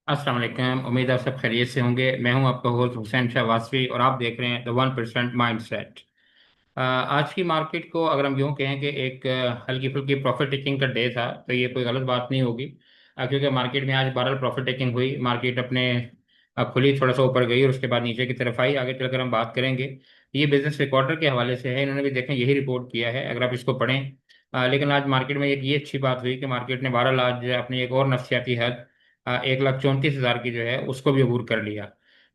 अस्सलाम वालेकुम। उम्मीद है आप सब खैरियत से होंगे। मैं हूं आपका होस्ट हुसैन शाह वासवी और आप देख रहे हैं द 1% माइंडसेट। आज की मार्केट को अगर हम यूं कहें कि एक हल्की फुल्की प्रॉफिट टेकिंग का डे था तो ये कोई गलत बात नहीं होगी। क्योंकि मार्केट में आज 12 प्रॉफिट टेकिंग हुई। मार्केट अपने खुली थोड़ा सा ऊपर गई और उसके बाद नीचे की तरफ आई। आगे चलकर हम बात करेंगे। ये बिजनेस रिकॉर्डर के हवाले से है, इन्होंने भी देखें यही रिपोर्ट किया है अगर आप इसको पढ़ें। लेकिन आज मार्केट में एक ये अच्छी बात हुई कि मार्केट ने बहरहाल आज अपनी एक और नफसियाती हद 1,34,000 की जो है उसको भी अबूर कर लिया।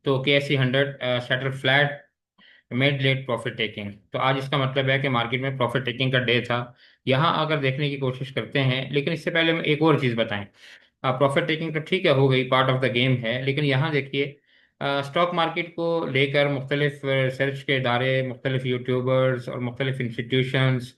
तो KSE 100 settle flat mid late profit taking. तो आज इसका मतलब है कि मार्केट में प्रॉफिट टेकिंग का डे था। यहाँ अगर देखने की कोशिश करते हैं, लेकिन इससे पहले हम एक और चीज़ बताएं। प्रॉफिट टेकिंग तो ठीक है, हो गई, पार्ट ऑफ द गेम है, लेकिन यहाँ देखिए स्टॉक मार्केट को लेकर मुख्तलिफ रिसर्च के इदारे, मुख्तलिफ यूट्यूबर्स और मुख्तलिफ इंस्टीट्यूशंस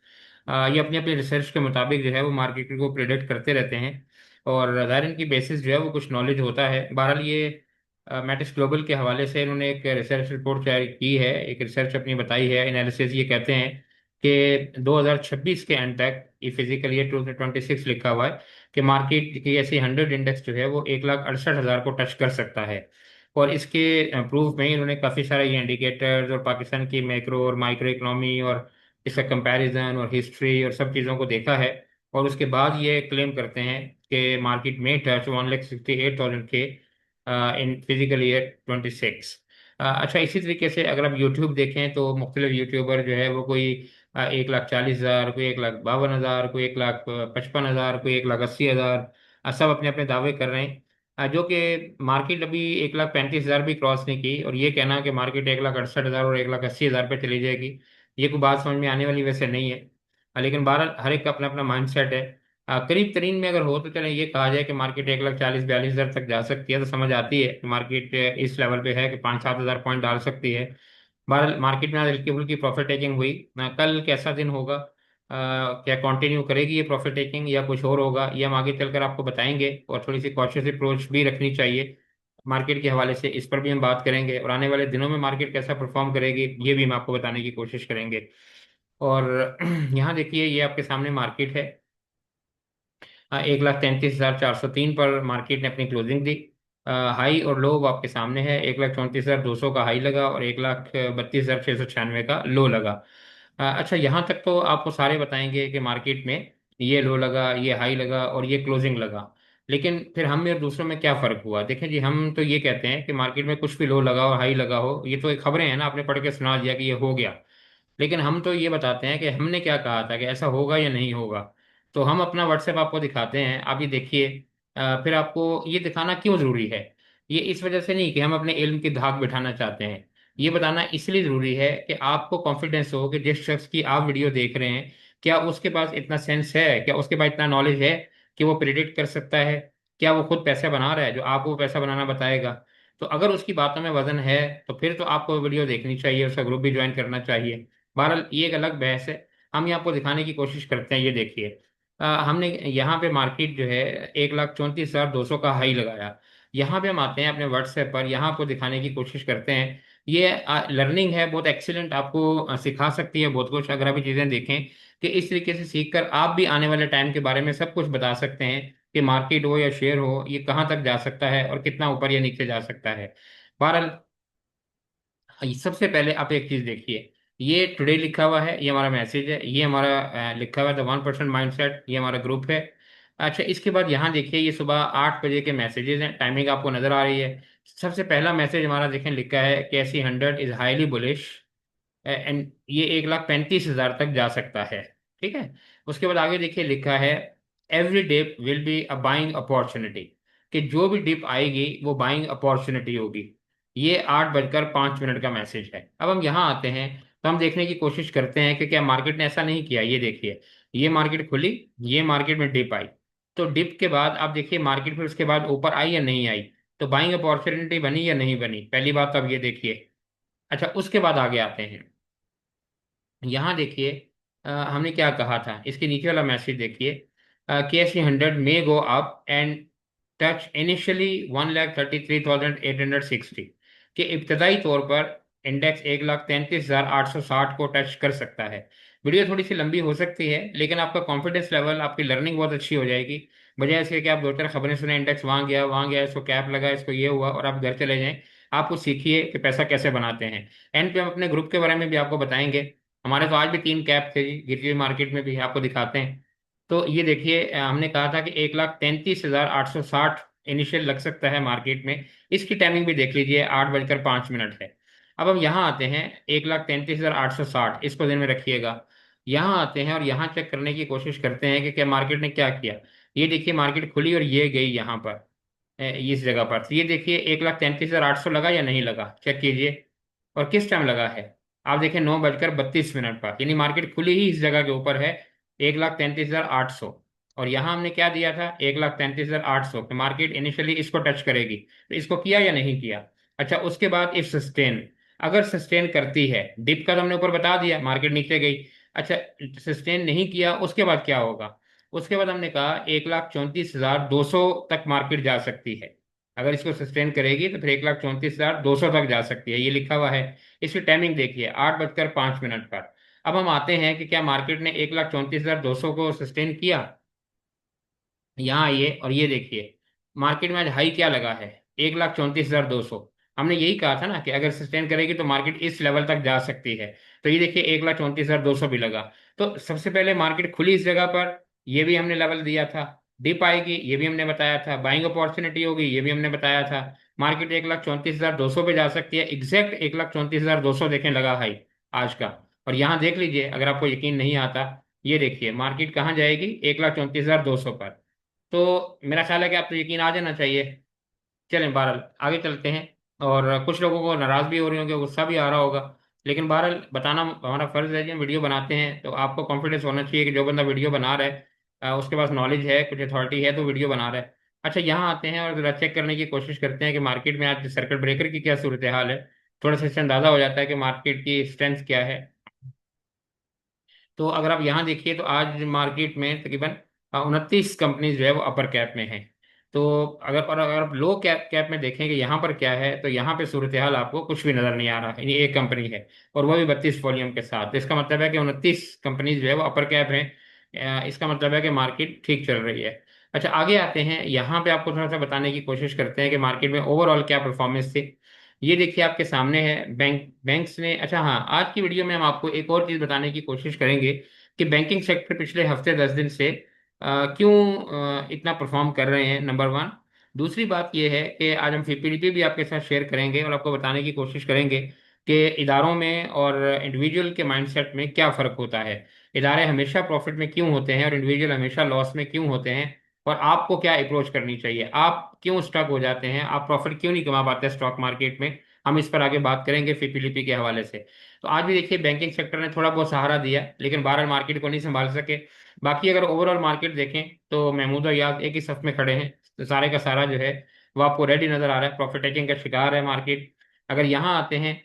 ये अपनी अपनी रिसर्च के मुताबिक जो है वो मार्केट को प्रिडिक्ट करते रहते हैं। और ज़ाहिर इनकी बेसिस जो है वो कुछ नॉलेज होता है। बहरहाल ये मैटिस ग्लोबल के हवाले से इन्होंने एक रिसर्च रिपोर्ट जारी की है, एक रिसर्च अपनी बताई है, एनालिसिस। ये कहते हैं कि 2026 के एंड तक, ये फिजिकल ईयर 2026 लिखा हुआ है, कि मार्केट की ऐसी 100 इंडेक्स जो है वो 1,68,000 को टच कर सकता है। और इसके प्रूफ में इन्होंने काफ़ी सारे ये इंडिकेटर्स और पाकिस्तान की मैक्रो और माइक्रो इकोनॉमी और इसका कंपैरिजन और हिस्ट्री और सब चीज़ों को देखा है। और उसके बाद ये क्लेम करते हैं कि मार्केट में टच 1,68,000 के इन फिजिकल ईयर 26। अच्छा, इसी तरीके से अगर आप यूट्यूब देखें तो मुख्तलिफ यूट्यूबर जो है वो कोई 1,40,000, कोई 1,52,000, कोई 1,55,000, कोई 1,80,000, सब अपने अपने दावे कर रहे हैं। जो कि मार्केट अभी 1,35,000 भी क्रॉस नहीं की, और ये कहना कि मार्केट 1,68,000 और 1,80,000 पे चली जाएगी, ये कोई बात समझ में आने वाली वैसे नहीं है। लेकिन बहरहाल हर एक का अपना अपना माइंड सेट है। करीब तरीन में अगर हो तो चलें ये कहा जाए कि मार्केट 1,40,42,000 तक जा सकती है, तो समझ आती है कि मार्केट इस लेवल पे है कि 5-7 हज़ार पॉइंट डाल सकती है। बहरहाल मार्केट में आज हल्की फुल्की प्रॉफिट टेकिंग हुई। कल कैसा दिन होगा, क्या कंटिन्यू करेगी ये प्रॉफिट टेकिंग या कुछ और होगा, ये हम आगे चलकर आपको बताएंगे। और थोड़ी सी कॉशियस अप्रोच भी रखनी चाहिए मार्केट के हवाले से, इस पर भी हम बात करेंगे। और आने वाले दिनों में मार्केट कैसा परफॉर्म करेगी ये भी हम आपको बताने की कोशिश करेंगे। और यहाँ देखिए, ये आपके सामने मार्केट है। 1,33,403 पर मार्केट ने अपनी क्लोजिंग दी। हाई और लो वो आपके सामने है। 1,34,200 का हाई लगा और 1,32,696 का लो लगा। अच्छा, यहाँ तक तो आपको सारे बताएंगे कि मार्केट में ये लो लगा, ये हाई लगा और ये क्लोजिंग लगा। लेकिन फिर हम में और दूसरों में क्या फ़र्क हुआ, देखें जी, हम तो ये कहते हैं कि मार्केट में कुछ भी लो लगा हो, हाई लगा हो, ये तो एक खबरें हैं ना, आपने पढ़ के सुना दिया कि ये हो गया। लेकिन हम तो ये बताते हैं कि हमने क्या कहा था कि ऐसा होगा या नहीं होगा। तो हम अपना व्हाट्सएप आपको दिखाते हैं, आप ये देखिए। फिर आपको ये दिखाना क्यों ज़रूरी है? ये इस वजह से नहीं कि हम अपने इल्म की धाक बिठाना चाहते हैं। ये बताना इसलिए ज़रूरी है कि आपको कॉन्फिडेंस हो कि जिस शख्स की आप वीडियो देख रहे हैं, क्या उसके पास इतना सेंस है, क्या उसके पास इतना नॉलेज है कि वो प्रिडिक्ट कर सकता है? क्या वो खुद पैसा बना रहा है जो आपको पैसा बनाना बताएगा? तो अगर उसकी बातों में वजन है तो फिर तो आपको वीडियो देखनी चाहिए, उसका ग्रुप भी ज्वाइन करना चाहिए। बहरहाल ये एक अलग बहस है। हम ये आपको दिखाने की कोशिश करते हैं। ये देखिए, हमने यहाँ पे मार्केट जो है 1,34,200 का हाई लगाया। यहाँ पे हम आते हैं अपने व्हाट्सएप पर, यहाँ आपको दिखाने की कोशिश करते हैं। ये लर्निंग है, बहुत एक्सीलेंट, आपको सिखा सकती है बहुत कुछ अगर आप ये चीज़ें देखें। कि इस तरीके से सीख कर आप भी आने वाले टाइम के बारे में सब कुछ बता सकते हैं कि मार्केट हो या शेयर हो, ये कहाँ तक जा सकता है और कितना ऊपर या नीचे जा सकता है। बहरहाल सबसे पहले आप एक चीज देखिए, ये टुडे लिखा हुआ है, ये हमारा मैसेज है, ये हमारा लिखा हुआ है द 1% माइंडसेट, ये हमारा ग्रुप है। अच्छा, इसके बाद यहाँ देखिए, ये सुबह 8 बजे के मैसेजेस हैं, टाइमिंग आपको नजर आ रही है। सबसे पहला मैसेज हमारा देखें, लिखा है KSE 100 is highly bullish and ये 1,35,000 तक जा सकता है। ठीक है। उसके बाद आगे देखिए, लिखा है every dip will be a buying opportunity, कि जो भी डिप आएगी वो बाइंग अपॉर्चुनिटी होगी। ये 8:05 का मैसेज है। अब हम यहाँ आते हैं तो हम देखने की कोशिश करते हैं कि क्या मार्केट ने ऐसा नहीं किया। ये देखिए, ये मार्केट खुली, ये मार्केट में डिप आई। तो डिप के बाद आप देखिए मार्केट फिर उसके बाद ऊपर आई या नहीं आई, तो बाइंग अपॉर्चुनिटी बनी या नहीं बनी, पहली बात तो अब ये देखिए। अच्छा, उसके बाद आगे आते हैं। यहाँ देखिए, हमने क्या कहा था, इसके नीचे वाला मैसेज देखिए। KSE 100 may go up and touch initially 1,33,860, कि इब्तदाई तौर पर इंडेक्स 1,33,860 को टच कर सकता है। वीडियो थोड़ी सी लंबी हो सकती है, लेकिन आपका कॉन्फिडेंस लेवल, आपकी लर्निंग बहुत अच्छी हो जाएगी। बजाय इसके कि आप दो चार खबरें सुने, इंडेक्स वहां गया, इसको कैप लगा, इसको ये हुआ, और आप घर चले जाएं। आप कुछ सीखिए कि पैसा कैसे बनाते हैं। एंड पे हम अपने ग्रुप के बारे में भी आपको बताएंगे। हमारे तो आज भी 3 कैप थे जी, गिरती हुई मार्केट में भी, आपको दिखाते हैं। तो ये देखिए, हमने कहा था कि 1,33,860 इनिशियल लग सकता है मार्केट में। इसकी टाइमिंग भी देख लीजिए, 8:05 है। अब हम यहाँ आते हैं, 1,33,860, इसको ध्यान में रखिएगा। यहाँ आते हैं और यहाँ चेक करने की कोशिश करते हैं कि क्या मार्केट ने क्या किया। ये देखिए, मार्केट खुली और ये गई यहाँ पर, इस जगह पर। तो ये देखिए, 1,33,800 लगा या नहीं लगा, चेक कीजिए। और किस टाइम लगा है, आप देखें, 9:32 पर, यानी मार्केट खुली ही इस जगह के ऊपर है, 1,33,800। और यहाँ हमने क्या दिया था, 1,33,800, मार्केट इनिशियली इसको टच करेगी। तो इसको किया या नहीं किया। अच्छा, उसके बाद इफ सस्टेन, अगर सस्टेन करती है, डिप का तो हमने ऊपर बता दिया, मार्केट नीचे गई। अच्छा, सस्टेन नहीं किया, उसके बाद क्या होगा। उसके बाद हमने कहा 1,34,200 तक मार्केट जा सकती है। अगर इसको सस्टेन करेगी तो फिर 1,34,200 तक जा सकती है, ये लिखा हुआ है। इसकी टाइमिंग देखिए, 8:05 पर। अब हम आते हैं कि क्या मार्केट ने 1,34,200 को सस्टेन किया। यहाँ आइए और ये देखिए, मार्केट में आज हाई क्या लगा है, 1,34,200। हमने यही कहा था ना कि अगर सस्टेन करेगी तो मार्केट इस लेवल तक जा सकती है। तो ये देखिए, 1,34,200 भी लगा। तो सबसे पहले मार्केट खुली इस जगह पर, ये भी हमने लेवल दिया था। डिप आएगी, ये भी हमने बताया था। बाइंग अपॉर्चुनिटी होगी, ये भी हमने बताया था। मार्केट 1,34,200 पे जा सकती है, एग्जैक्ट 1,34,200 देखें लगा हाई आज का। और यहाँ देख लीजिए, अगर आपको यकीन नहीं आता, ये देखिए मार्केट कहाँ जाएगी, 1,34,200 पर। तो मेरा ख्याल है कि आपको यकीन आ जाना चाहिए। चलें, बहरहाल आगे चलते हैं। और कुछ लोगों को नाराज भी हो रही होंगे, गुस्सा भी आ रहा होगा, लेकिन बहरहाल बताना हमारा फर्ज है। जब वीडियो बनाते हैं तो आपको कॉन्फिडेंस होना चाहिए कि जो बंदा वीडियो बना रहा है, उसके पास नॉलेज है, कुछ अथॉरिटी है, तो वीडियो बना रहा है। अच्छा, यहाँ आते हैं और जरा चेक करने की कोशिश करते हैं कि मार्केट में आज सर्किट ब्रेकर की क्या सूरत हाल है। थोड़ा सा इससे अंदाजा हो जाता है कि मार्केट की स्ट्रेंथ क्या है। तो अगर आप यहाँ देखिए, तो आज मार्केट में तकरीबन 29 कंपनीज जो है वो अपर कैप में है। तो अगर आप लो कैप में देखेंगे यहाँ पर क्या है, तो यहाँ पे सूरत हाल आपको कुछ भी नजर नहीं आ रहा है। ये एक कंपनी है, और वो भी 32 वॉल्यूम के साथ। तो इसका मतलब है कि 29 कंपनीज जो है वो अपर कैप है। इसका मतलब है कि मार्केट ठीक चल रही है। अच्छा, आगे आते हैं, यहाँ पे आपको थोड़ा सा बताने की कोशिश करते हैं कि मार्केट में ओवरऑल क्या परफॉर्मेंस थी। ये देखिए, आपके सामने है बैंक्स ने। अच्छा हाँ, आज की वीडियो में हम आपको एक और चीज़ बताने की कोशिश करेंगे कि बैंकिंग सेक्टर पिछले हफ्ते 10 दिन से क्यों इतना परफॉर्म कर रहे हैं, नंबर वन। दूसरी बात यह है कि आज हम पीपीडीपी भी आपके साथ शेयर करेंगे और आपको बताने की कोशिश करेंगे कि इदारों में और इंडिविजुअल के माइंडसेट में क्या फ़र्क होता है। इदारे हमेशा प्रॉफिट में क्यों होते हैं और इंडिविजुअल हमेशा लॉस में क्यों होते हैं। और आपको क्या अप्रोच करनी चाहिए, आप क्यों स्टक हो जाते हैं, आप प्रॉफिट क्यों नहीं कमा पाते स्टॉक मार्केट में। हम इस पर आगे बात करेंगे पीपीलीपी के हवाले से। तो आज भी देखिए, बैंकिंग सेक्टर ने थोड़ा बहुत सहारा दिया, लेकिन बहरहाल मार्केट को नहीं संभाल सके। बाकी अगर ओवरऑल मार्केट देखें तो महमूद और याद एक ही सफ में खड़े हैं। तो सारे का सारा जो है वो आपको रेडी नजर आ रहा है, प्रॉफिट टेकिंग का शिकार है मार्केट। अगर यहाँ आते हैं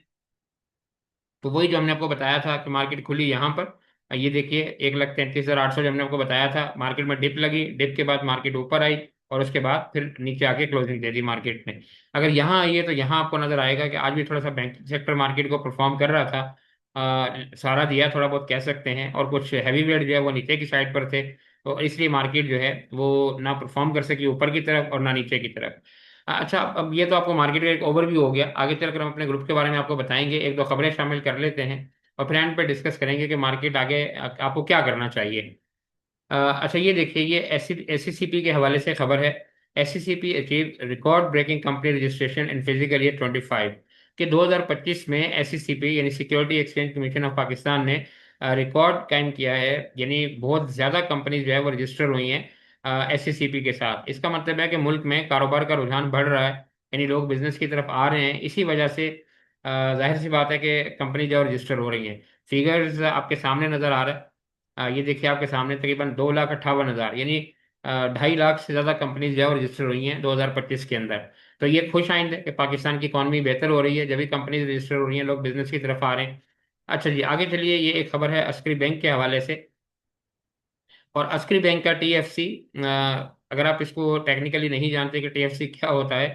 तो वही जो हमने आपको बताया था कि मार्केट खुली यहाँ पर, ये देखिए 1,33,800 जो हमने आपको बताया था, मार्केट में डिप लगी, डिप के बाद मार्केट ऊपर आई, और उसके बाद फिर नीचे आके क्लोजिंग दे दी मार्केट ने। अगर यहाँ आइए तो यहाँ आपको नजर आएगा कि आज भी थोड़ा सा बैंकिंग सेक्टर मार्केट को परफॉर्म कर रहा था। सहारा दिया थोड़ा बहुत कह सकते हैं, और कुछ हैवी वेट जो है वो नीचे की साइड पर थे। तो इसलिए मार्केट जो है वो ना परफॉर्म कर सकी ऊपर की तरफ और ना नीचे की तरफ। अच्छा, अब ये तो आपको मार्केट का एक ओवरव्यू हो गया। आगे चलकर हम अपने ग्रुप के बारे में आपको बताएंगे, एक दो खबरें शामिल कर लेते हैं, और फिर एंड पे डिस्कस करेंगे कि मार्केट आगे आपको क्या करना चाहिए। अच्छा, ये देखिए, ये एससीसीपी के हवाले से खबर है। SECP achieve record breaking company registration in physical year 25 के 2025 में एससीसीपी यानी security exchange commission of Pakistan ने रिकॉर्ड कायम किया है। यानी बहुत ज़्यादा कंपनी जो है वो रजिस्टर हुई हैं एससीसीपी के साथ। इसका मतलब है कि मुल्क में कारोबार का रुझान बढ़ रहा है, यानी लोग बिजनेस की तरफ आ रहे हैं। इसी वजह से जाहिर सी बात है कि कंपनी जो है रजिस्टर हो रही हैं। फिगर्स आपके सामने नज़र आ रहा है। ये देखिए, आपके सामने तकरीबन 2,58,000, यानी 2.5 लाख से ज़्यादा कंपनीज जो है रजिस्टर हुई हैं 2025 के अंदर। तो ये खुश आइंद है कि पाकिस्तान की इकॉनमी बेहतर हो रही है, जब भी कंपनीज रजिस्टर हो रही हैं, लोग बिजनेस की तरफ आ रहे हैं। अच्छा जी, आगे चलिए, ये एक खबर है अस्करी बैंक के हवाले से। और अस्करी बैंक का टीएफसी, अगर आप इसको टेक्निकली नहीं जानते कि टीएफसी क्या होता है,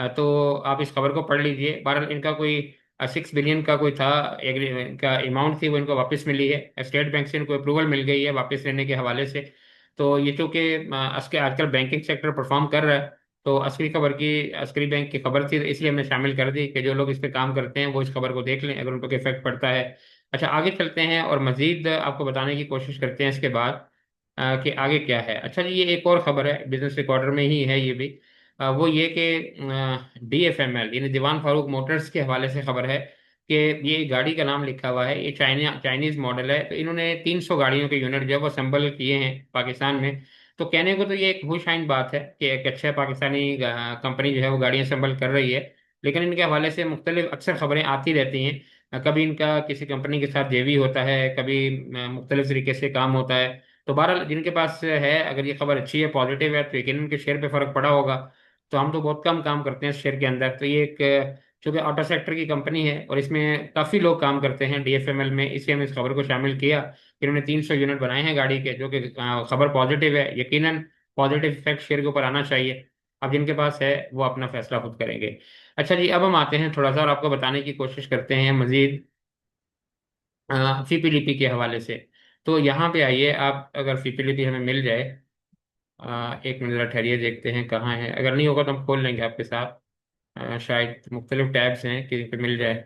तो आप इस खबर को पढ़ लीजिए। बहरहाल इनका कोई 6 बिलियन का कोई था, इनका अमाउंट थी, वो इनको वापस मिली है। स्टेट बैंक से इनको अप्रूवल मिल गई है वापस लेने के हवाले से। तो ये चूंकि असके आजकल बैंकिंग सेक्टर परफॉर्म कर रहा है, तो असली खबर की, असली बैंक की खबर थी, तो इसलिए हमने शामिल कर दी कि जो लोग इस पे काम करते हैं वो इस खबर को देख लें अगर उन पर इफेक्ट पड़ता है। अच्छा, आगे चलते हैं और मजीद आपको बताने की कोशिश करते हैं इसके बाद कि आगे क्या है। अच्छा जी, ये एक और खबर है, बिजनेस रिकॉर्डर में ही है ये भी। वो ये कि DFML यानी दीवान फारूक मोटर्स के हवाले से खबर है कि ये गाड़ी का नाम लिखा हुआ है, ये चाइनीज मॉडल है। तो इन्होंने 300 गाड़ियों के यूनिट जो है वो असेंबल किए हैं पाकिस्तान में। तो कहने को तो ये एक खुशाइन बात है कि एक अच्छा पाकिस्तानी कंपनी जो है वो गाड़ियां असेंबल कर रही है। लेकिन इनके हवाले से मुख्तलिफ अक्सर खबरें आती रहती हैं। कभी इनका किसी कंपनी के साथ जेवी होता है, कभी मुख्तलिफ तरीके से काम होता है। तो बहरहाल जिनके पास है, अगर ये खबर अच्छी है, पॉजिटिव है, तो यकीन उनके शेयर पे फर्क पड़ा होगा। तो हम तो बहुत कम काम करते हैं इस शेयर के अंदर। तो ये एक चूंकि ऑटो सेक्टर की कंपनी है और इसमें काफ़ी लोग काम करते हैं DFML में, इसलिए हमने इस खबर को शामिल किया कि इन्होंने 300 यूनिट बनाए हैं गाड़ी के, जो कि खबर पॉजिटिव है। यकीनन पॉजिटिव इफेक्ट शेयर के ऊपर आना चाहिए। अब जिनके पास है वो अपना फैसला खुद करेंगे। अच्छा जी, अब हम आते हैं थोड़ा सा और आपको बताने की कोशिश करते हैं मजीद फीपीलिपि के हवाले से। तो यहाँ पे आइए, आप अगर फीपीलिपि हमें मिल जाए, एक मिनट जरा ठहरिए, देखते हैं कहाँ है। अगर नहीं होगा तो हम खोल लेंगे आपके साथ। शायद मुख्तलिफ टैब्स हैं कि पे मिल जाए।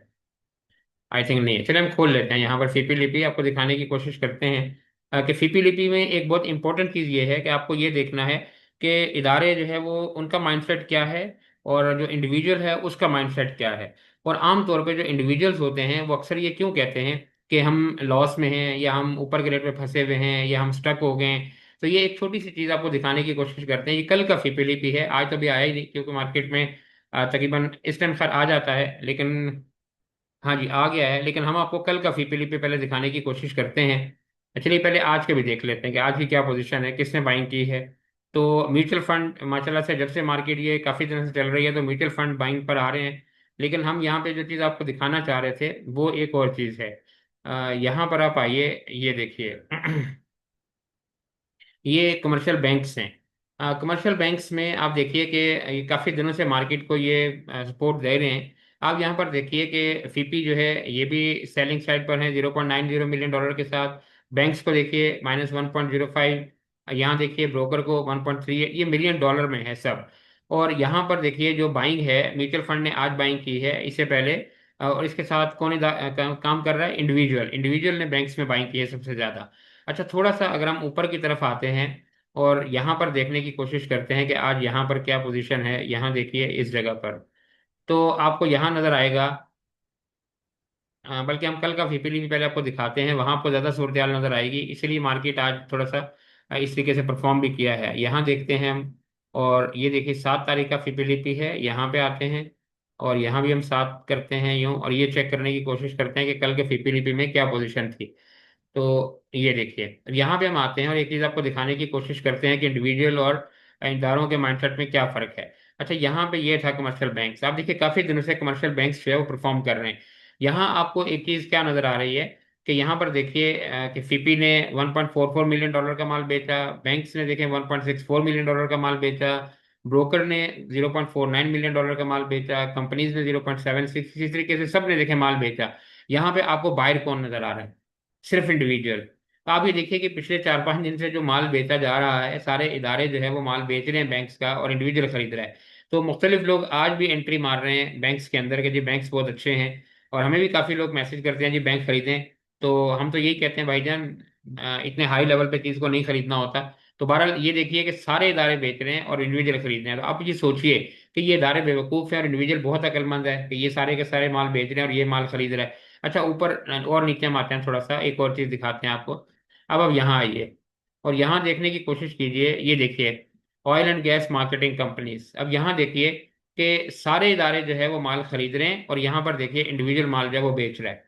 आई थिंक नहीं है, चलिए हम खोल लेते हैं यहाँ पर फीपी लिपि, आपको दिखाने की कोशिश करते हैं कि फीपी लिपि में एक बहुत इंपॉर्टेंट चीज़ ये है कि आपको ये देखना है कि इदारे जो है वो उनका माइंडसेट क्या है और जो इंडिविजुअल है उसका माइंडसेट क्या है। और आम तौर पे जो इंडिविजुअल्स होते हैं वो अक्सर ये क्यों कहते हैं कि हम लॉस में हैं, या हम ऊपर ग्रेड पे फंसे हुए हैं, या हम स्टक हो गए हैं। तो ये एक छोटी सी चीज़ आपको दिखाने की कोशिश करते हैं। ये कल का फीपी लिपि है, आज तो अभी आया ही नहीं क्योंकि मार्केट में तकरीबन इस टाइम खैर आ जाता है, लेकिन हाँ जी आ गया है। लेकिन हम आपको कल का फीपीली पे पहले दिखाने की कोशिश करते हैं। चलिए पहले आज के भी देख लेते हैं कि आज की क्या पोजीशन है, किसने बाइंग की है। तो म्यूचुअल फंड माशाल्लाह से जब से मार्केट ये काफ़ी दिनों से चल रही है, तो म्यूचुअल फंड बाइंग पर आ रहे हैं। लेकिन हम यहाँ पे जो चीज़ आपको दिखाना चाह रहे थे वो एक और चीज़ है। यहाँ पर आप आइए, ये देखिए ये कमर्शियल बैंक्स हैं। कमर्शियल बैंक्स में आप देखिए कि ये काफ़ी दिनों से मार्केट को ये सपोर्ट दे रहे हैं। आप यहाँ पर देखिए कि फीपी जो है ये भी सेलिंग साइड पर है 0.90 मिलियन डॉलर के साथ। बैंक्स को देखिए -1.05। यहाँ देखिए ब्रोकर को 1.38, ये मिलियन डॉलर में है सब। और यहाँ पर देखिए जो बाइंग है, म्यूचुअल फंड ने आज बाइंग की है, इससे पहले और इसके साथ कौन काम कर रहा है, इंडिविजुअल इंडिविजुअल ने बैंक्स में बाइंग की है सबसे ज़्यादा। अच्छा, थोड़ा सा अगर हम ऊपर की तरफ आते हैं और यहाँ पर देखने की कोशिश करते हैं कि आज यहाँ पर क्या पोजीशन है, यहाँ देखिए इस जगह पर। तो आपको यहाँ नजर आएगा, बल्कि हम कल का फीपीली भी पहले आपको दिखाते हैं, वहाँ आपको ज़्यादा सूरत हाल नजर आएगी। इसलिए मार्केट आज थोड़ा सा इस तरीके से परफॉर्म भी किया है। यहाँ देखते हैं हम, और ये देखिए 7 तारीख का फीपीलीपी है, यहाँ पे आते हैं और यहाँ भी हम 7 करते हैं यूँ, और ये चेक करने की कोशिश करते हैं कि कल के फीपीलीपी में क्या पोजीशन थी। तो ये देखिए अब यहाँ पे हम आते हैं और एक चीज़ आपको दिखाने की कोशिश करते हैं कि इंडिविजुअल और इदारों के माइंडसेट में क्या फ़र्क है। अच्छा, यहाँ पे ये था कमर्शियल बैंक्स। आप देखिए काफ़ी दिनों से कमर्शियल बैंक्स जो है वो परफॉर्म कर रहे हैं। यहाँ आपको एक चीज़ क्या नज़र आ रही है कि यहाँ पर देखिए कि फिपी ने 1.44 मिलियन डॉलर का माल बेचा, बैंक्स ने देखें 1.64 मिलियन डॉलर का माल बेचा, ब्रोकर ने 0.49 मिलियन डॉलर का माल बेचा, कंपनीज ने 0.76, इसी तरीके से सब ने देखे माल बेचा। यहाँ पे आपको बायर कौन नजर आ रहा है, सिर्फ इंडिविजुअल। तो आप ये देखिए कि पिछले 4-5 दिन से जो माल बेचा जा रहा है, सारे इदारे जो है वो माल बेच रहे हैं बैंक्स का, और इंडिविजुअल खरीद रहा है। तो मुख्तलिफ लोग आज भी एंट्री मार रहे हैं बैंक्स के अंदर कि जी बैंक्स बहुत अच्छे हैं। और हमें भी काफ़ी लोग मैसेज करते हैं जी बैंक खरीदें। तो हम तो यही कहते हैं भाईजान, इतने हाई लेवल पे चीज़ को नहीं खरीदना होता। तो बहरहाल ये देखिए कि सारे इदारे बेच रहे हैं और इंडिविजुअल खरीद रहे हैं। तो आप ये सोचिए कि ये इदारे बेवकूफ़ हैं और इंडिविजुअल बहुत अक्लमंद है कि ये सारे के सारे माल बेच रहे हैं और ये माल खरीद रहा है। अच्छा, ऊपर और नीचे हम आते हैं, थोड़ा सा एक और चीज दिखाते हैं आपको। अब यहाँ आइए और यहाँ देखने की कोशिश कीजिए, ये देखिए oil and gas marketing companies. अब यहाँ देखिए कि सारे इदारे जो है वो माल खरीद रहे हैं और यहाँ पर देखिए इंडिविजुअल माल जो है वो बेच रहा है।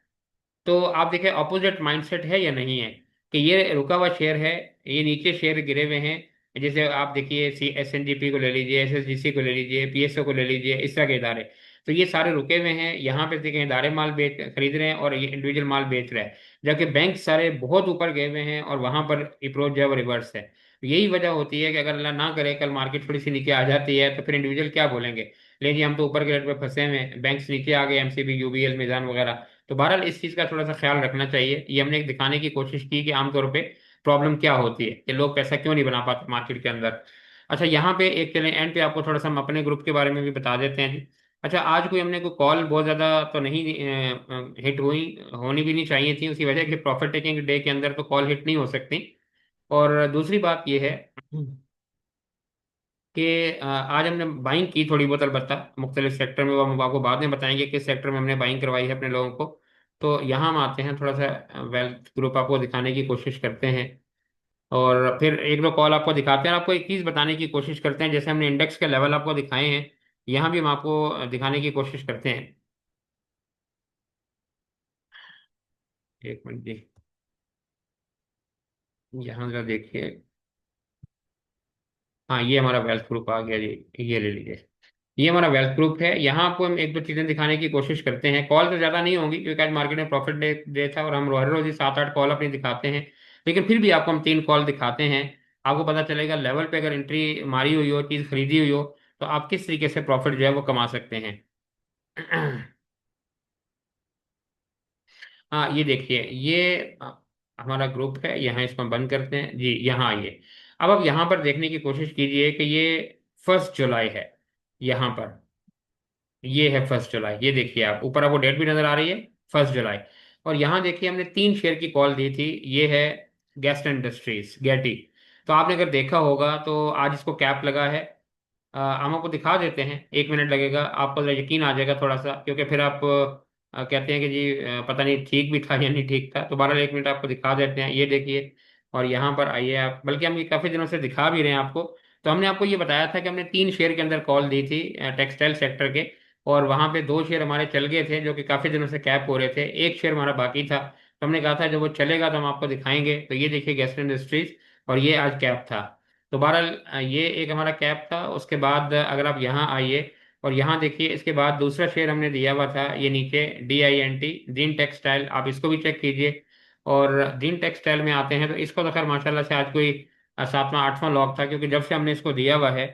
तो आप देखिए अपोजिट माइंडसेट है या नहीं है, कि ये रुका हुआ शेयर है, ये नीचे शेयर गिरे हुए हैं। जैसे आप देखिए SNGP को ले लीजिए, SSGC को ले लीजिए, PSO को ले लीजिए, इस तरह के इदारे। तो ये सारे रुके हुए हैं, यहाँ पे देखें इदारे माल बेच खरीद रहे हैं और ये इंडिविजुअल माल बेच रहा है। जबकि बैंक सारे बहुत ऊपर गए हुए हैं और वहां पर अप्रोच जो है वो रिवर्स है। तो यही वजह होती है कि अगर अल्लाह ना करे कल मार्केट थोड़ी सी नीचे आ जाती है, तो फिर इंडिविजुअल क्या बोलेंगे, ले जी हम तो ऊपर के रेट पे फंसे हुए हैं, बैंक्स नीचे आ गए, MCB, UBL, मिजान वगैरह। तो बहरहाल इस चीज़ का थोड़ा सा ख्याल रखना चाहिए। ये हमने एक दिखाने की कोशिश की कि आमतौर पे प्रॉब्लम क्या होती है कि लोग पैसा क्यों नहीं बना पाते मार्केट के अंदर। अच्छा, यहाँ पे एक चलें एंड पे आपको थोड़ा सा हम अपने ग्रुप के बारे में भी बता देते हैं जी। अच्छा, आज कोई हमने कोई कॉल बहुत ज़्यादा तो नहीं हिट हुई, होनी भी नहीं चाहिए थी, उसी वजह कि प्रॉफिट टेकिंग डे के अंदर तो कॉल हिट नहीं हो सकती। और दूसरी बात यह है कि आज हमने बाइंग की थोड़ी बहुत, अलबत्ता मुख्तलिफ सेक्टर में, वो हम आपको बाद में बताएंगे किस सेक्टर में हमने बाइंग करवाई है अपने लोगों को। तो यहाँ हम आते हैं, थोड़ा सा वेल्थ ग्रुप आपको दिखाने की कोशिश करते हैं, और फिर एक दो कॉल आपको दिखाते हैं। आपको एक चीज़ बताने की कोशिश करते हैं, जैसे हमने इंडेक्स के लेवल आपको दिखाए हैं, यहाँ भी हम आपको दिखाने की कोशिश करते हैं। एक मिनट जी, यहाँ जरा देखिए। हाँ, ये हमारा वेल्थ ग्रुप आ गया जी, ये ले लीजिए। ये हमारा वेल्थ ग्रुप है। यहाँ आपको हम एक दो चीजें दिखाने की कोशिश करते हैं। कॉल तो ज्यादा नहीं होंगी क्योंकि आज मार्केट में प्रॉफिट डे डे था, और हम हर रोज ही 7 8 कॉल अपनी दिखाते हैं। लेकिन फिर भी आपको हम 3 कॉल दिखाते हैं। आपको पता चलेगा लेवल पे अगर एंट्री मारी हुई हो, चीज खरीदी हुई हो, तो आप किस तरीके से प्रॉफिट जो है वो कमा सकते हैं। हाँ, ये देखिए, ये हमारा ग्रुप है। यहाँ इसको हम बंद करते हैं जी, यहाँ आइए। अब आप यहाँ पर देखने की कोशिश कीजिए कि ये 1 जुलाई है। यहाँ पर ये है 1 जुलाई, ये देखिए, आप ऊपर आपको डेट भी नजर आ रही है, 1 जुलाई। और यहाँ देखिए, हमने 3 शेयर की कॉल दी थी। ये है गैस इंडस्ट्रीज, गैटी। तो आपने अगर देखा होगा तो आज इसको कैप लगा है। हम आपको दिखा देते हैं, 1 मिनट लगेगा, आपको जरा यकीन आ जाएगा थोड़ा सा, क्योंकि फिर आप कहते हैं कि जी पता नहीं ठीक भी था या नहीं ठीक था। तो 1 मिनट आपको दिखा देते हैं, ये देखिए। और यहाँ पर आइए आप, बल्कि हम ये काफ़ी दिनों से दिखा भी रहे हैं आपको। तो हमने आपको ये बताया था कि हमने 3 शेयर के अंदर कॉल दी थी टेक्सटाइल सेक्टर के, और वहाँ पे 2 शेयर हमारे चल गए थे जो कि काफ़ी दिनों से कैप हो रहे थे, एक शेयर हमारा बाकी था। तो हमने कहा था जब वो चलेगा तो हम आपको दिखाएंगे। तो ये देखिए गैस इंडस्ट्रीज, और ये आज कैप था। तो बहरहाल ये एक हमारा कैप था। उसके बाद अगर आप यहाँ आइए, और यहाँ देखिए, इसके बाद दूसरा शेयर हमने दिया हुआ था ये नीचे, DINT, दीन टेक्सटाइल, आप इसको भी चेक कीजिए। और दीन टेक्सटाइल में आते हैं तो इसको तो खैर माशाल्लाह से आज कोई 7वां 8वां लॉक था, क्योंकि जब से हमने इसको दिया हुआ है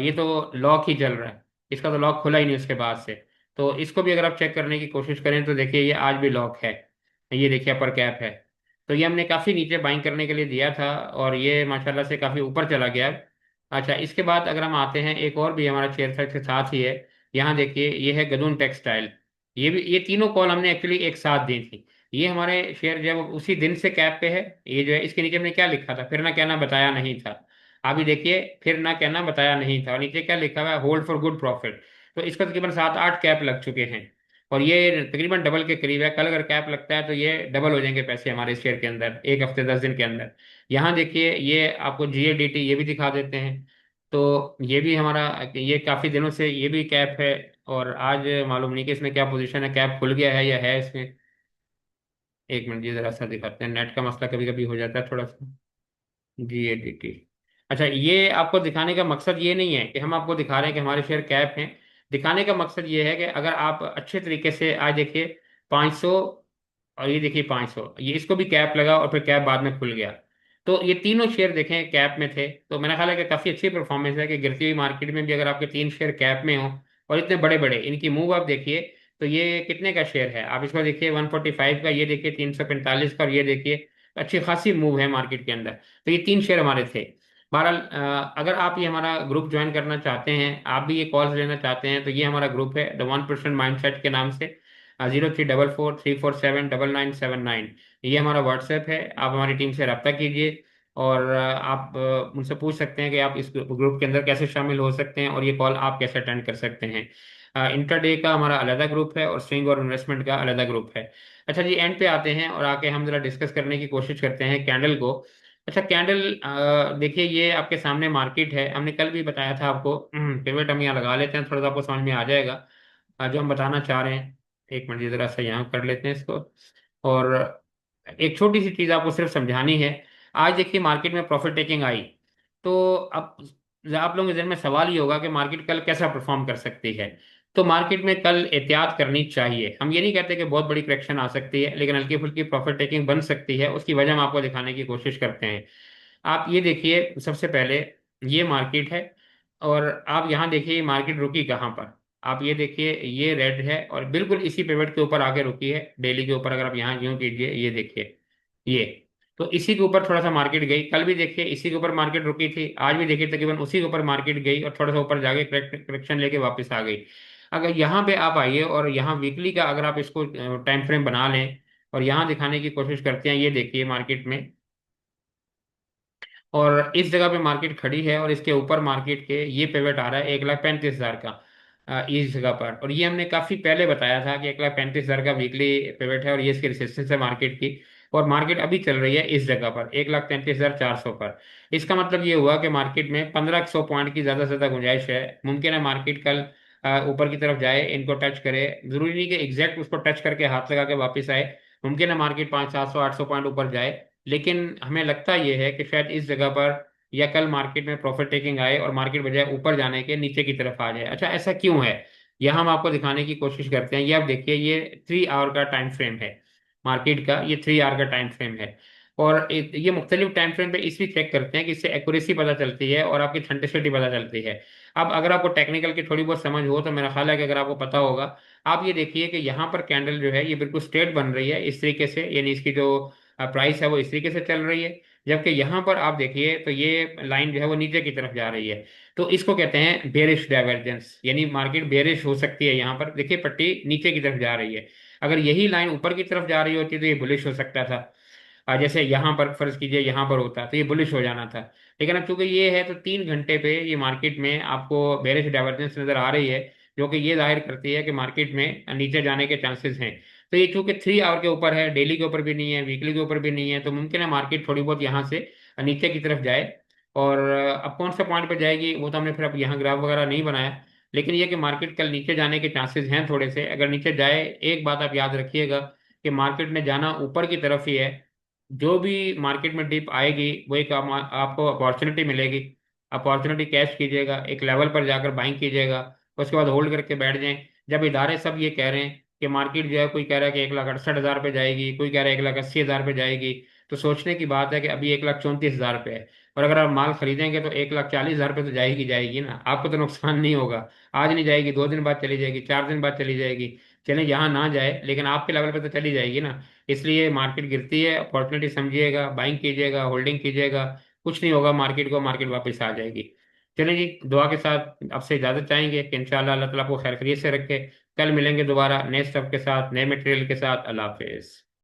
ये तो लॉक ही चल रहा है। इसका तो लॉक खुला ही नहीं उसके बाद से। तो इसको भी अगर आप चेक करने की कोशिश करें तो देखिए ये आज भी लॉक है। ये देखिए अपर कैप है। तो ये हमने काफ़ी नीचे बाइंग करने के लिए दिया था, और ये माशाल्लाह से काफ़ी ऊपर चला गया। अच्छा, इसके बाद अगर हम आते हैं, एक और भी हमारा शेयर था इसके साथ ही है। यहाँ देखिए, ये है गदून टेक्सटाइल। ये भी, ये तीनों कॉल हमने एक्चुअली एक साथ दी थी। ये हमारे शेयर जो है वो उसी दिन से कैप पे है। ये जो है, इसके नीचे हमने क्या लिखा था, फिर ना कहना बताया नहीं था। अभी देखिए, फिर ना कहना बताया नहीं था, और नीचे क्या लिखा हुआ है, होल्ड फॉर गुड प्रॉफिट। तो इसका तकरीबन 7 8 कैप लग चुके हैं, और ये तकरीबन डबल के करीब है। कल अगर कैप लगता है तो ये डबल हो जाएंगे पैसे हमारे इस शेयर के अंदर, 1 हफ्ते 10 दिन के अंदर। यहाँ देखिए, ये आपको GADT ये भी दिखा देते हैं। तो ये भी हमारा, ये काफ़ी दिनों से ये भी कैप है। और आज मालूम नहीं कि इसमें क्या पोजीशन है, कैप खुल गया है या है इसमें। 1 मिनट जी, जरा सा दिखाते हैं, नेट का मसला कभी कभी हो जाता है थोड़ा सा। GADT। अच्छा, ये आपको दिखाने का मकसद ये नहीं है कि हम आपको दिखा रहे हैं कि हमारे शेयर कैप हैं। दिखाने का मकसद ये है कि अगर आप अच्छे तरीके से, आज देखिए 500, और ये देखिए 500, ये इसको भी कैप लगा और फिर कैप बाद में खुल गया। तो ये तीनों शेयर देखें कैप में थे, तो मेरा ख्याल है कि काफ़ी अच्छी परफॉर्मेंस है कि गिरती हुई मार्केट में भी अगर आपके 3 शेयर कैप में हो, और इतने बड़े बड़े इनकी मूव आप देखिए। तो ये कितने का शेयर है, आप इसको देखिए 145 का, ये देखिए 345 का, और ये देखिए अच्छी खासी मूव है मार्केट के अंदर। तो ये 3 शेयर हमारे थे। बहरहाल अगर आप ये हमारा ग्रुप ज्वाइन करना चाहते हैं, आप भी ये कॉल्स लेना चाहते हैं, तो ये हमारा ग्रुप है द 1% माइंडसेट के नाम से। 0344347997 ये हमारा व्हाट्सएप है। आप हमारी टीम से रब्ता कीजिए, और आप उनसे पूछ सकते हैं कि आप इस ग्रुप के अंदर कैसे शामिल हो सकते हैं, और ये कॉल आप कैसे अटेंड कर सकते हैं। इंटरडे का हमारा अलग ग्रुप है, और स्विंग और इन्वेस्टमेंट का अलग ग्रुप है। अच्छा जी, एंड पे आते हैं और आके हम जरा डिस्कस करने की कोशिश करते हैं कैंडल को। अच्छा, कैंडल देखिए, ये आपके सामने मार्केट है। हमने कल भी बताया था आपको, पिवट हम यहाँ लगा लेते हैं, थोड़ा सा आपको समझ में आ जाएगा जो हम बताना चाह रहे हैं। 1 मिनट जी, जरा सा यहाँ कर लेते हैं इसको। और एक छोटी सी चीज़ आपको सिर्फ समझानी है। आज देखिए मार्केट में प्रॉफिट टेकिंग आई, तो अब आप लोगों के जहन में सवाल ये होगा कि मार्केट कल कैसा परफॉर्म कर सकती है। तो मार्केट में कल एहतियात करनी चाहिए। हम ये नहीं कहते कि बहुत बड़ी करेक्शन आ सकती है, लेकिन हल्की फुल्की प्रॉफिट टेकिंग बन सकती है। उसकी वजह हम आपको दिखाने की कोशिश करते हैं। आप ये देखिए, सबसे पहले ये मार्केट है, और आप यहाँ देखिए मार्केट रुकी कहाँ पर। आप ये देखिए, ये रेड है, और बिल्कुल इसी पिवट के ऊपर आके रुकी है डेली के ऊपर। अगर आप यहाँ यूं कीजिए, ये देखिए, ये तो इसी के ऊपर थोड़ा सा मार्केट गई, कल भी देखिए इसी के ऊपर मार्केट रुकी थी, आज भी देखिए तकरीबन उसी के ऊपर मार्केट गई और थोड़ा सा ऊपर जाके करेक्शन लेके वापस आ गई। अगर यहाँ पे आप आइए और यहाँ वीकली का अगर आप इसको टाइम फ्रेम बना लें और यहाँ दिखाने की कोशिश करते हैं, ये देखिए मार्केट में, और इस जगह पे मार्केट खड़ी है और इसके ऊपर मार्केट के ये पेवेट आ रहा है 1,35,000 का इस जगह पर। और ये हमने काफी पहले बताया था कि 1,35,000 का वीकली पेवेट है और ये इसकी रेजिस्टेंस है मार्केट की। और मार्केट अभी चल रही है इस जगह पर 1,33,400 पर। इसका मतलब ये हुआ कि मार्केट में 1,500 पॉइंट की ज्यादा से ज्यादा गुंजाइश है। मुमकिन है मार्केट कल ऊपर की तरफ जाए, इनको टच करे, जरूरी नहीं कि एग्जैक्ट उसको टच करके हाथ लगा के वापस आए। मुमकिन है मार्केट 500 700 800 पॉइंट ऊपर जाए, लेकिन हमें लगता यह है कि शायद इस जगह पर या कल मार्केट में प्रॉफिट टेकिंग आए और मार्केट बजाय ऊपर जाने के नीचे की तरफ आ जाए। अच्छा, ऐसा क्यों है, यह हम आपको दिखाने की कोशिश करते हैं। ये आप देखिए, ये 3 आवर का टाइम फ्रेम है मार्केट का, ये 3 आवर का टाइम फ्रेम है। और ये मुख्तलिफ टाइम फ्रेम पे इसलिए चेक करते हैं कि इससे एक्यूरेसी पता चलती है और आपकी थेंटिसिटी पता चलती है। अब अगर आपको टेक्निकल की थोड़ी बहुत समझ हो तो मेरा ख्याल है कि अगर आपको पता होगा, आप ये देखिए कि यहाँ पर कैंडल जो है ये बिल्कुल स्ट्रेट बन रही है इस तरीके से, यानी इसकी जो प्राइस है वो इस तरीके से चल रही है। जबकि यहाँ पर आप देखिए तो ये लाइन जो है वो नीचे की तरफ जा रही है। तो इसको कहते हैं बेरिश डाइवर्जेंस, यानी मार्केट बेरिश हो सकती है। यहाँ पर देखिए पट्टी नीचे की तरफ जा रही है, अगर यही लाइन ऊपर की तरफ जा रही होती तो ये बुलिश हो सकता था। जैसे यहाँ पर फर्ज कीजिए यहाँ पर होता तो ये बुलिश हो जाना था। लेकिन अब चूंकि ये है तो 3 घंटे पे ये मार्केट में आपको बेरिश डाइवर्जेंस नजर आ रही है, जो कि ये जाहिर करती है कि मार्केट में नीचे जाने के चांसेस हैं। तो ये चूंकि 3 आवर के ऊपर है, डेली के ऊपर भी नहीं है, वीकली के ऊपर भी नहीं है, तो मुमकिन है मार्केट थोड़ी बहुत यहाँ से नीचे की तरफ जाए। और अब कौन सा पॉइंट पर जाएगी वो तो हमने फिर अब यहाँ ग्राफ वगैरह नहीं बनाया, लेकिन ये कि मार्केट कल नीचे जाने के चांसेस हैं थोड़े से। अगर नीचे जाए, एक बात आप याद रखिएगा कि मार्केट ने जाना ऊपर की तरफ ही है। जो भी मार्केट में डिप आएगी वो एक आपको अपॉर्चुनिटी मिलेगी। अपॉर्चुनिटी कैच कीजिएगा, एक लेवल पर जाकर बाइंग कीजिएगा, उसके बाद होल्ड करके बैठ जाएं। जब इदारे सब ये कह रहे हैं कि मार्केट जो है, कोई कह रहा है कि 1,68,000 पे जाएगी, कोई कह रहा है 1,80,000 पे जाएगी, तो सोचने की बात है कि अभी 1,34,000 पे है। और अगर आप माल खरीदेंगे तो 1,40,000 पे तो जाएगी जाएगी ना, आपको तो नुकसान नहीं होगा। आज नहीं जाएगी, 2 दिन बाद चली जाएगी, 4 दिन बाद चली जाएगी, चले यहाँ ना जाए लेकिन आपके लेवल पे तो चली जाएगी ना। इसलिए मार्केट गिरती है, अपॉर्चुनिटी समझिएगा, बाइंग कीजिएगा, होल्डिंग कीजिएगा, कुछ नहीं होगा मार्केट को, मार्केट वापस आ जाएगी। चलिए जी, दुआ के साथ आपसे इजाजत चाहेंगे कि इंशाल्लाह अल्लाह ताला आपको खैर खैरियत से रखे। कल मिलेंगे दोबारा नए स्टफ के साथ, नए मटेरियल के साथ। अल्लाह हाफिज।